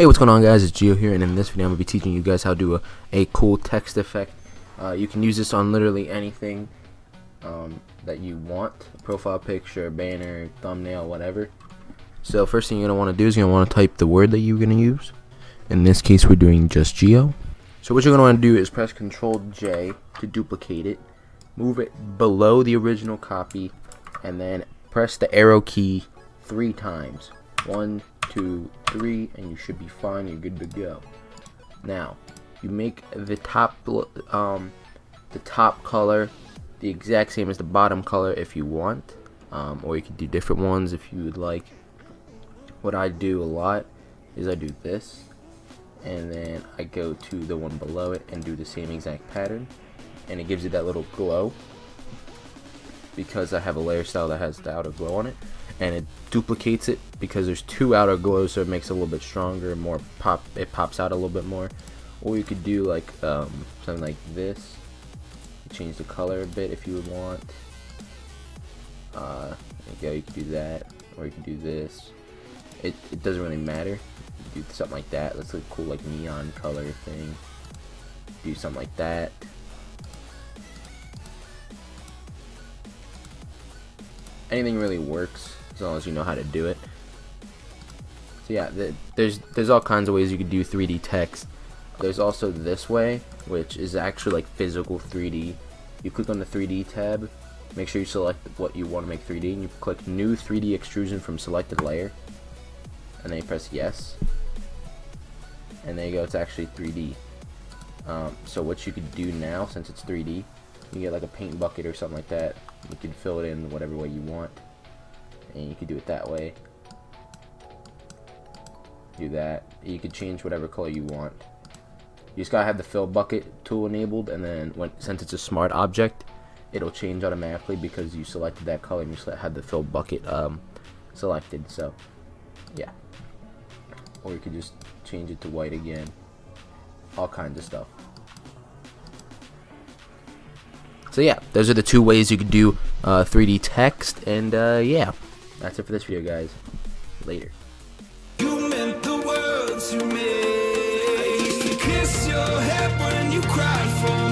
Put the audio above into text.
Hey, what's going on, guys? It's Gio here, and in this video I'm going to be teaching you guys how to do a cool text effect. You can use this on literally anything that you want. Profile picture, banner, thumbnail, whatever. So first thing you're going to want to do is you're going to want to type the word that you're going to use. In this case we're doing JustGio. So what you're going to want to do is press Ctrl J to duplicate it. Move it below the original copy, and then press the arrow key 3 times. 1, 2, 3, and you should be fine. You're good to go. Now you make the top color the exact same as the bottom color if you want, or you can do different ones if you would like. What I do a lot is I do this, and then I go to the one below it and do the same exact pattern, and it gives you that little glow because I have a layer style that has the outer glow on it, and it duplicates it because there's 2 outer glows, so it makes it a little bit stronger, more pop. It pops out a little bit more. Or you could do like something like this. Change the color a bit if you would want. There you go. You could do that, or you could do this. It doesn't really matter. You do something like that. Let's look cool, like neon color thing. Do something like that. Anything really works as long as you know how to do it. So yeah, there's all kinds of ways you could do 3D text. There's also this way, which is actually like physical 3D. You click on the 3D tab, make sure you select what you want to make 3D, and you click New 3D Extrusion from Selected Layer, and then you press Yes, and there you go. It's actually 3D. So what you could do now, since it's 3D, you can get like a paint bucket or something like that. You can fill it in whatever way you want, and you can do it that way. Do that. You can change whatever color you want. You just gotta have the fill bucket tool enabled, and then since it's a smart object, it'll change automatically because you selected that color and you had the fill bucket selected. So yeah, or you could just change it to white again. All kinds of stuff. So yeah, those are the 2 ways you could do 3D text, and yeah, that's it for this video, guys. Later. You meant the world to me. I used to kiss your head when you cried for